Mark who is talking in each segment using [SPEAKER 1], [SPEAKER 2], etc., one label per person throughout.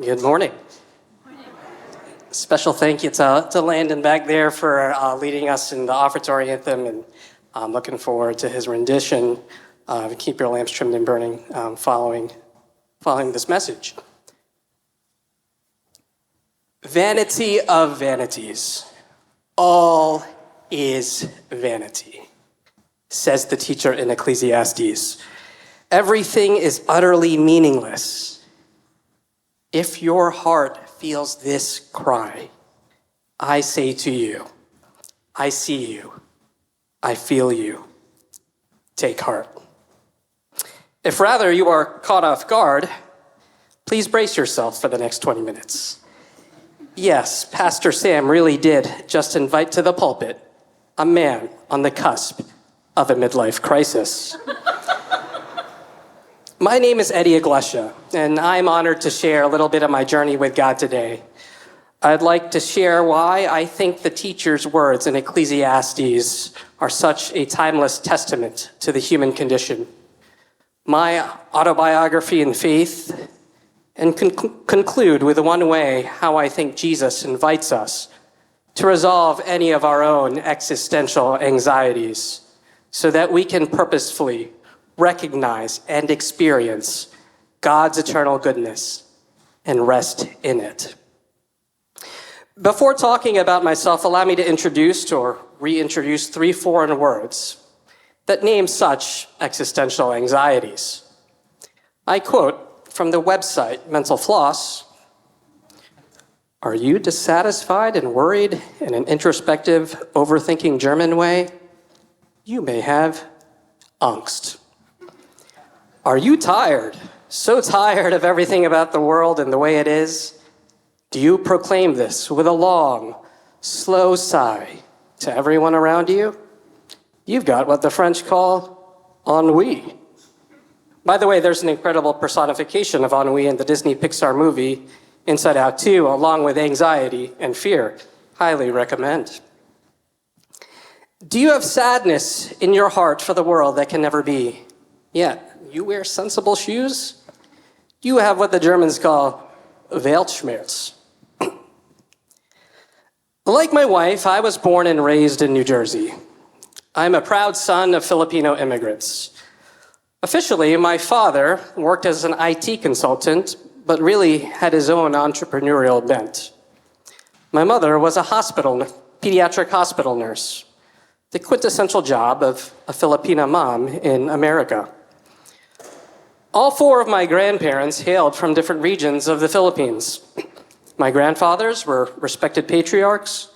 [SPEAKER 1] Good morning. Special thank you to Landon back there for leading us in the offertory anthem, and I'm looking forward to his rendition of Keep Your Lamps Trimmed and Burning following this message. Vanity of vanities, all is vanity, says the teacher in Ecclesiastes. Everything is utterly meaningless. If your heart feels this cry, I say to you, I see you, I feel you. Take heart. If rather you are caught off guard, please brace yourself for the next 20 minutes. Yes, Pastor Sam really did just invite to the pulpit a man on the cusp of a midlife crisis. My name is Iglesia, and I'm honored to share a little bit of my journey with God today. I'd like to share why I think the teacher's words in Ecclesiastes are such a timeless testament to the human condition, my autobiography in faith, and conclude with one way how I think Jesus invites us to resolve any of our own existential anxieties so that we can purposefully recognize and experience God's eternal goodness and rest in it. Before talking about myself, allow me to introduce or reintroduce 3 foreign words that name such existential anxieties. I quote from the website Mental Floss, "Are you dissatisfied and worried in an introspective, overthinking German way? You may have angst. Are you tired, so tired of everything about the world and the way it is? Do you proclaim this with a long, slow sigh to everyone around you? You've got what the French call ennui." By the way, there's an incredible personification of ennui in the Disney Pixar movie Inside Out 2, along with anxiety and fear. Highly recommend. Do you have sadness in your heart for the world that can never be? Yet, you wear sensible shoes? You have what the Germans call Weltschmerz. Like my wife, I was born and raised in New Jersey. I'm a proud son of Filipino immigrants. Officially, my father worked as an IT consultant, but really had his own entrepreneurial bent. My mother was a pediatric hospital nurse, the quintessential job of a Filipina mom in America. All 4 of my grandparents hailed from different regions of the Philippines. My grandfathers were respected patriarchs.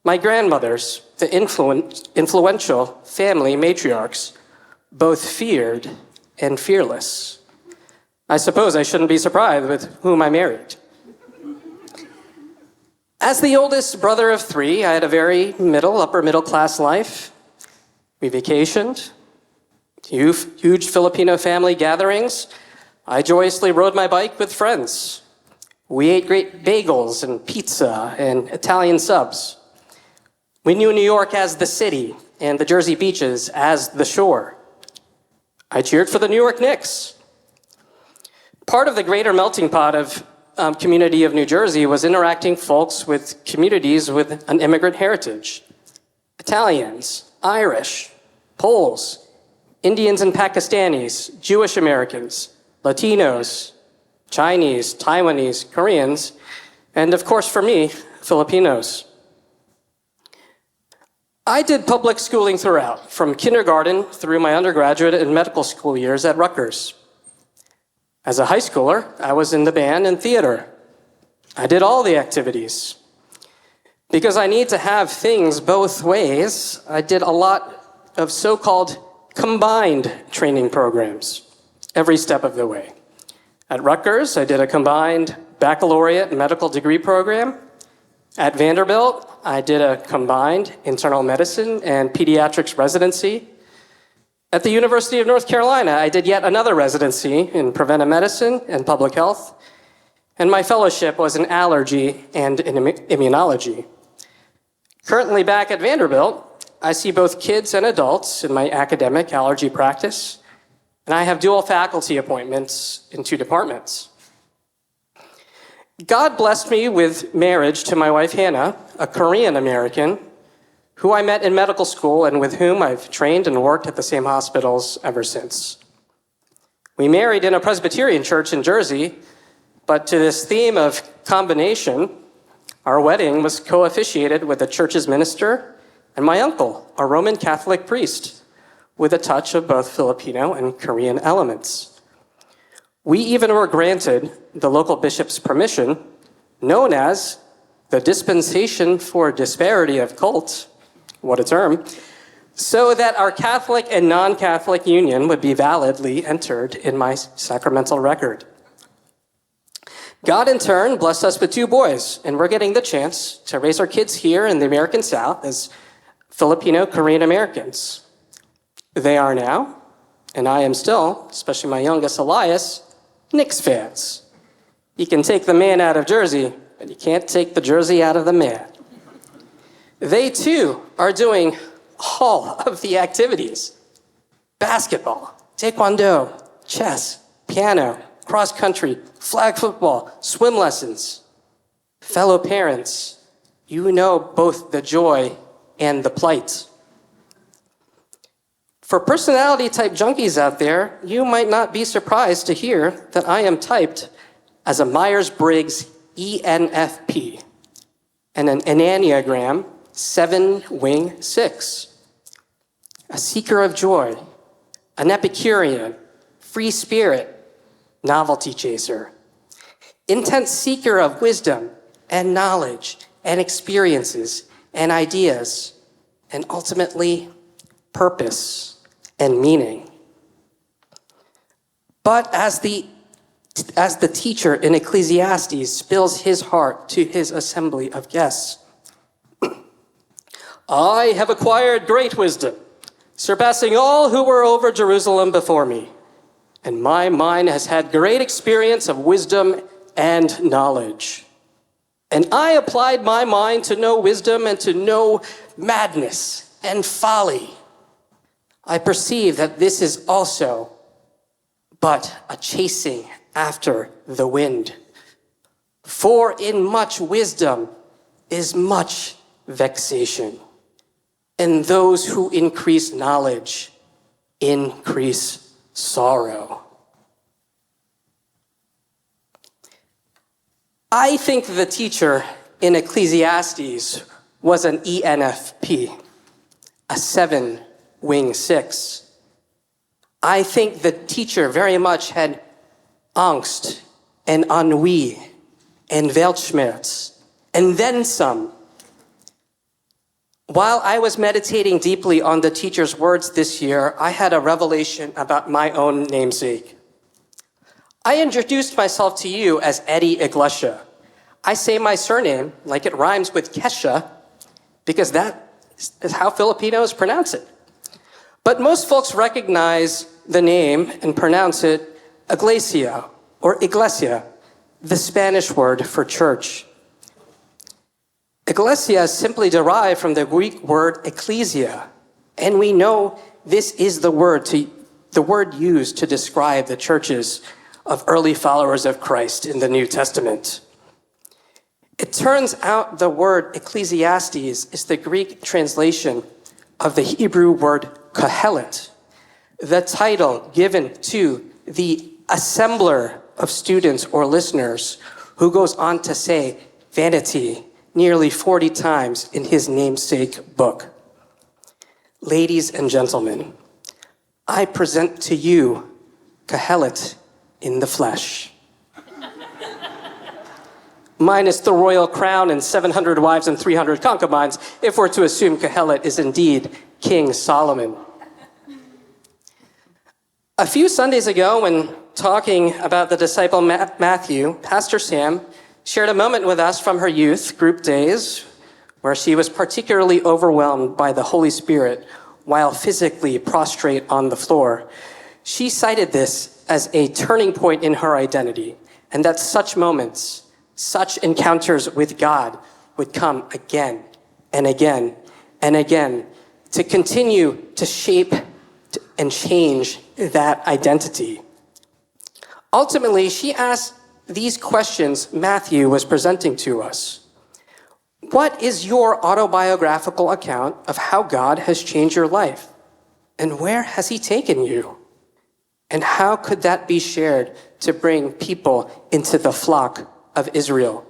[SPEAKER 1] My grandmothers, the influential family matriarchs, both feared and fearless. I suppose I shouldn't be surprised with whom I married. As the oldest brother of 3, I had a very upper middle class life. We vacationed, huge Filipino family gatherings. I joyously rode my bike with friends. We ate great bagels and pizza and Italian subs. We knew New York as the city and the Jersey beaches as the shore. I cheered for the New York Knicks. Part of the greater melting pot of community of New Jersey was interacting folks with communities with an immigrant heritage. Italians, Irish, Poles, Indians and Pakistanis, Jewish Americans, Latinos, Chinese, Taiwanese, Koreans, and of course for me, Filipinos. I did public schooling throughout, from kindergarten through my undergraduate and medical school years at Rutgers. As a high schooler, I was in the band and theater. I did all the activities. Because I need to have things both ways, I did a lot of so-called combined training programs every step of the way. At Rutgers, I did a combined baccalaureate medical degree program. At Vanderbilt, I did a combined internal medicine and pediatrics residency. At the University of North Carolina, I did yet another residency in preventive medicine and public health, and my fellowship was in allergy and in immunology. Currently back at Vanderbilt, I see both kids and adults in my academic allergy practice, and I have dual faculty appointments in 2 departments. God blessed me with marriage to my wife, Hannah, a Korean American, who I met in medical school and with whom I've trained and worked at the same hospitals ever since. We married in a Presbyterian church in Jersey, but to this theme of combination, our wedding was co-officiated with the church's minister and my uncle, a Roman Catholic priest, with a touch of both Filipino and Korean elements. We even were granted the local bishop's permission, known as the Dispensation for Disparity of Cults, what a term, so that our Catholic and non-Catholic union would be validly entered in my sacramental record. God, in turn, blessed us with 2 boys, and we're getting the chance to raise our kids here in the American South as Filipino Korean Americans. They are now, and I am still, especially my youngest, Elias, Knicks fans. You can take the man out of Jersey, but you can't take the jersey out of the man. They, too, are doing all of the activities. Basketball, taekwondo, chess, piano, cross country, flag football, swim lessons. Fellow parents, you know both the joy and the plight. For personality-type junkies out there, you might not be surprised to hear that I am typed as a Myers-Briggs ENFP and an Enneagram 7 wing 6. A seeker of joy, an Epicurean, free spirit, novelty chaser, intense seeker of wisdom and knowledge and experiences and ideas, and ultimately purpose and meaning. But as the teacher in Ecclesiastes spills his heart to his assembly of guests, I have acquired great wisdom, surpassing all who were over Jerusalem before me. And my mind has had great experience of wisdom and knowledge. And I applied my mind to know wisdom and to know madness and folly. I perceive that this is also but a chasing after the wind. For in much wisdom is much vexation, and those who increase knowledge increase sorrow. I think the teacher in Ecclesiastes was an ENFP, a 7 wing 6. I think the teacher very much had angst and ennui and Weltschmerz and then some. While I was meditating deeply on the teacher's words this year, I had a revelation about my own namesake. I introduced myself to you as Eddie Iglesia. I say my surname like it rhymes with Kesha because that is how Filipinos pronounce it. But most folks recognize the name and pronounce it Iglesia or Iglesia, the Spanish word for church. Iglesia is simply derived from the Greek word ecclesia, and we know this is the word used to describe the churches of early followers of Christ in the New Testament. It turns out the word Ecclesiastes is the Greek translation of the Hebrew word Kohelet, the title given to the assembler of students or listeners who goes on to say vanity nearly 40 times in his namesake book. Ladies and gentlemen, I present to you Kohelet in the flesh. Minus the royal crown and 700 wives and 300 concubines, if we're to assume Kohelet is indeed King Solomon. A few Sundays ago, when talking about the disciple Matthew, Pastor Sam shared a moment with us from her youth group days where she was particularly overwhelmed by the Holy Spirit while physically prostrate on the floor. She cited this as a turning point in her identity, and that such moments, such encounters with God would come again and again and again to continue to shape and change that identity. Ultimately, she asked these questions Matthew was presenting to us. What is your autobiographical account of how God has changed your life? And where has he taken you? And how could that be shared to bring people into the flock of Israel?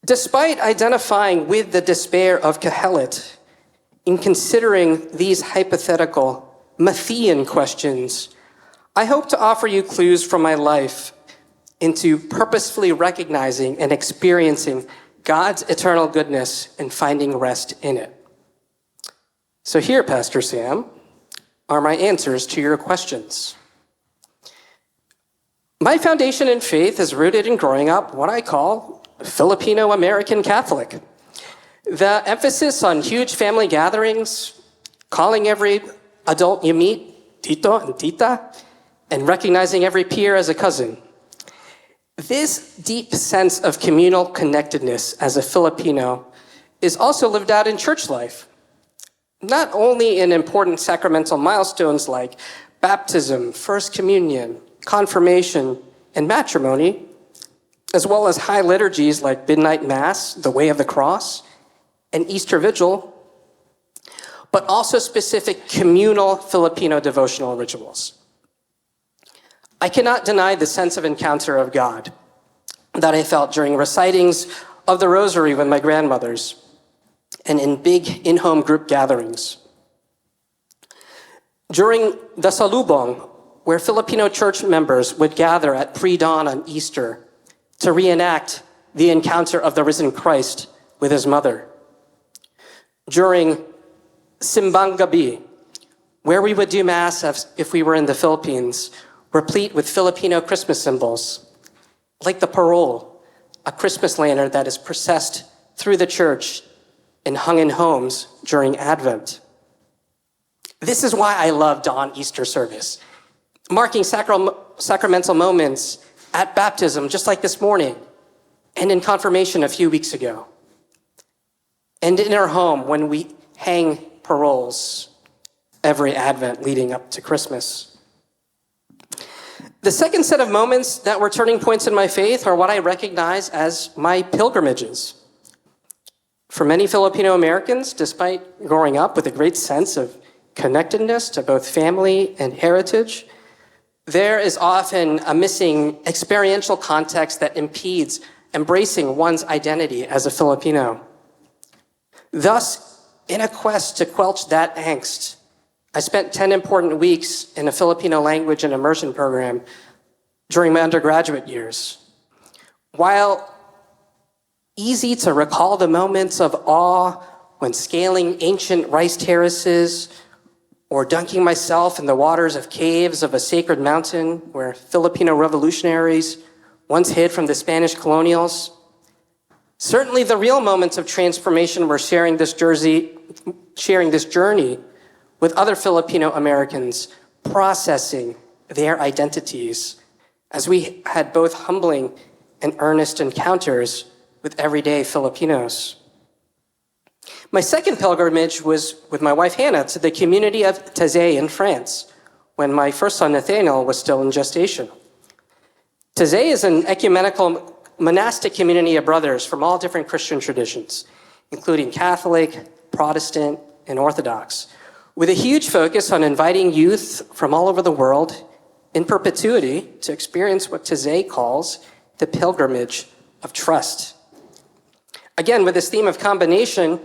[SPEAKER 1] Despite identifying with the despair of Kohelet, in considering these hypothetical Matthean questions, I hope to offer you clues from my life into purposefully recognizing and experiencing God's eternal goodness and finding rest in it. So here, Pastor Sam, are my answers to your questions. My foundation in faith is rooted in growing up what I call Filipino-American Catholic. The emphasis on huge family gatherings, calling every adult you meet tito and tita, and recognizing every peer as a cousin. This deep sense of communal connectedness as a Filipino is also lived out in church life, not only in important sacramental milestones like baptism, first communion, confirmation, and matrimony, as well as high liturgies like Midnight Mass, the Way of the Cross, and Easter Vigil, but also specific communal Filipino devotional rituals. I cannot deny the sense of encounter of God that I felt during recitings of the Rosary with my grandmothers and in big in-home group gatherings. During the Salubong, where Filipino church members would gather at pre-dawn on Easter to reenact the encounter of the risen Christ with his mother. During Simbang Gabi, where we would do Mass as if we were in the Philippines, replete with Filipino Christmas symbols, like the parole, a Christmas lantern that is processed through the church and hung in homes during Advent. This is why I love dawn Easter service, marking sacramental moments at baptism, just like this morning, and in confirmation a few weeks ago, and in our home when we hang paroles every Advent leading up to Christmas. The second set of moments that were turning points in my faith are what I recognize as my pilgrimages. For many Filipino Americans, despite growing up with a great sense of connectedness to both family and heritage, there is often a missing experiential context that impedes embracing one's identity as a Filipino. Thus, in a quest to quench that angst, I spent 10 important weeks in a Filipino language and immersion program during my undergraduate years. While easy to recall the moments of awe when scaling ancient rice terraces or dunking myself in the waters of caves of a sacred mountain where Filipino revolutionaries once hid from the Spanish colonials, certainly the real moments of transformation were sharing this journey with other Filipino Americans processing their identities as we had both humbling and earnest encounters with everyday Filipinos. My second pilgrimage was with my wife Hannah to the community of Taizé in France when my first son Nathaniel was still in gestation. Taizé is an ecumenical monastic community of brothers from all different Christian traditions, including Catholic, Protestant, and Orthodox, with a huge focus on inviting youth from all over the world in perpetuity to experience what Taizé calls the pilgrimage of trust. Again, with this theme of combination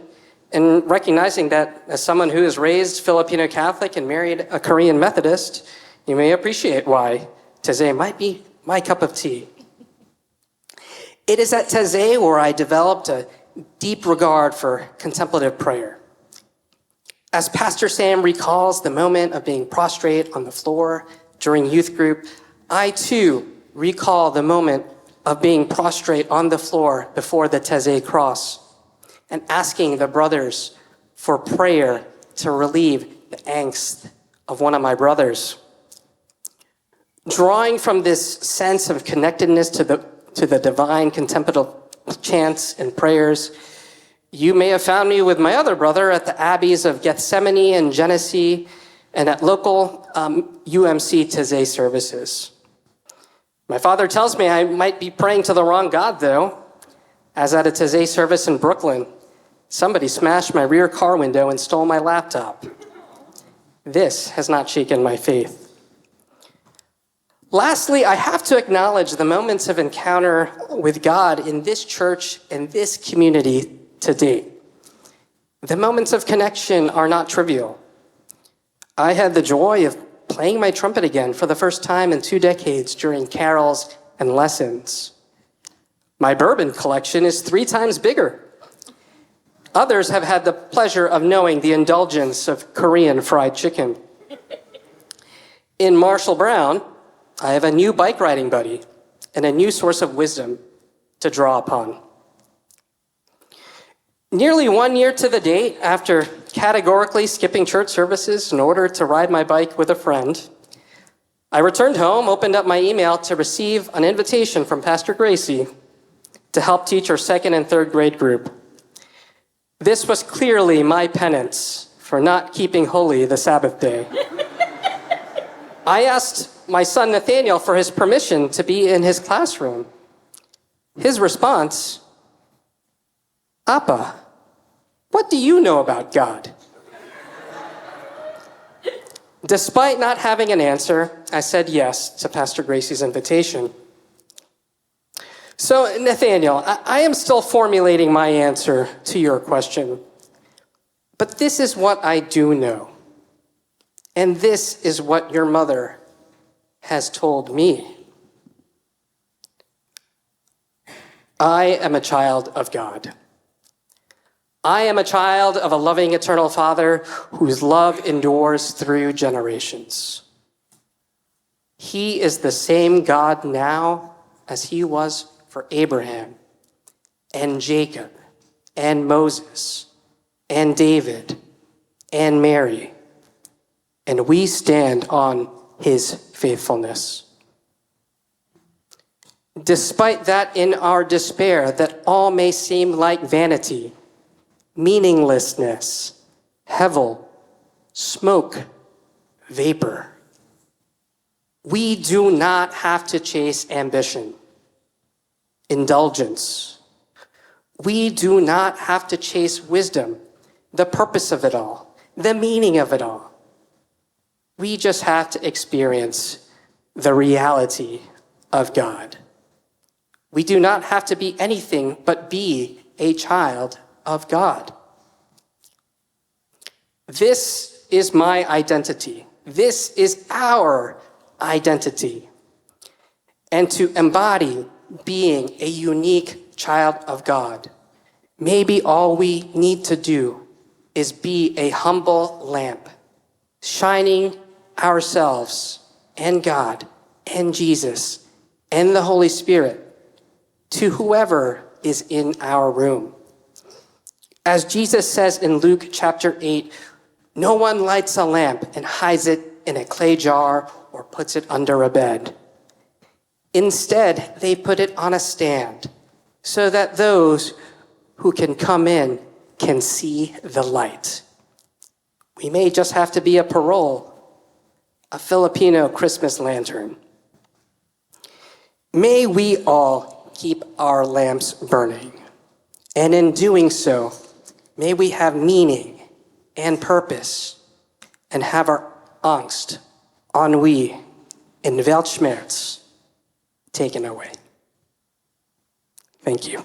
[SPEAKER 1] and recognizing that as someone who is raised Filipino Catholic and married a Korean Methodist, you may appreciate why Taizé might be my cup of tea. It is at Taizé where I developed a deep regard for contemplative prayer. As Pastor Sam recalls the moment of being prostrate on the floor during youth group, I too recall the moment of being prostrate on the floor before the Taizé cross and asking the brothers for prayer to relieve the angst of one of my brothers. Drawing from this sense of connectedness to the divine contemplative chants and prayers, you may have found me with my other brother at the abbeys of Gethsemane and Genesee and at local UMC Taizé services. My father tells me I might be praying to the wrong God, though, as at a Taizé service in Brooklyn, somebody smashed my rear car window and stole my laptop. This has not shaken my faith. Lastly, I have to acknowledge the moments of encounter with God in this church and this community to date. The moments of connection are not trivial. I had the joy of playing my trumpet again for the first time in 2 decades during carols and lessons. My bourbon collection is 3 times bigger. Others have had the pleasure of knowing the indulgence of Korean fried chicken. In Marshall Brown, I have a new bike riding buddy and a new source of wisdom to draw upon. Nearly 1 year to the date, after categorically skipping church services in order to ride my bike with a friend, I returned home, opened up my email to receive an invitation from Pastor Gracie to help teach our 2nd and 3rd grade group. This was clearly my penance for not keeping holy the Sabbath day. I asked my son Nathaniel for his permission to be in his classroom. His response, "Appa, what do you know about God?" Despite not having an answer, I said yes to Pastor Gracie's invitation. So, Nathaniel, I am still formulating my answer to your question, but this is what I do know, and this is what your mother has told me. I am a child of God. I am a child of a loving eternal Father whose love endures through generations. He is the same God now as he was for Abraham and Jacob and Moses and David and Mary, and we stand on his faithfulness. Despite that, in our despair, that all may seem like vanity, meaninglessness, hevel, smoke, vapor, we do not have to chase ambition, indulgence. We do not have to chase wisdom, the purpose of it all, the meaning of it all. We just have to experience the reality of God. We do not have to be anything but be a child of God. This is my identity. This is our identity. And to embody being a unique child of God, maybe all we need to do is be a humble lamp, shining ourselves and God and Jesus and the Holy Spirit to whoever is in our room. As Jesus says in Luke chapter 8, no one lights a lamp and hides it in a clay jar or puts it under a bed. Instead, they put it on a stand so that those who can come in can see the light. We may just have to be a parole, a Filipino Christmas lantern. May we all keep our lamps burning, and in doing so, may we have meaning and purpose and have our angst, ennui, and weltschmerz taken away. Thank you.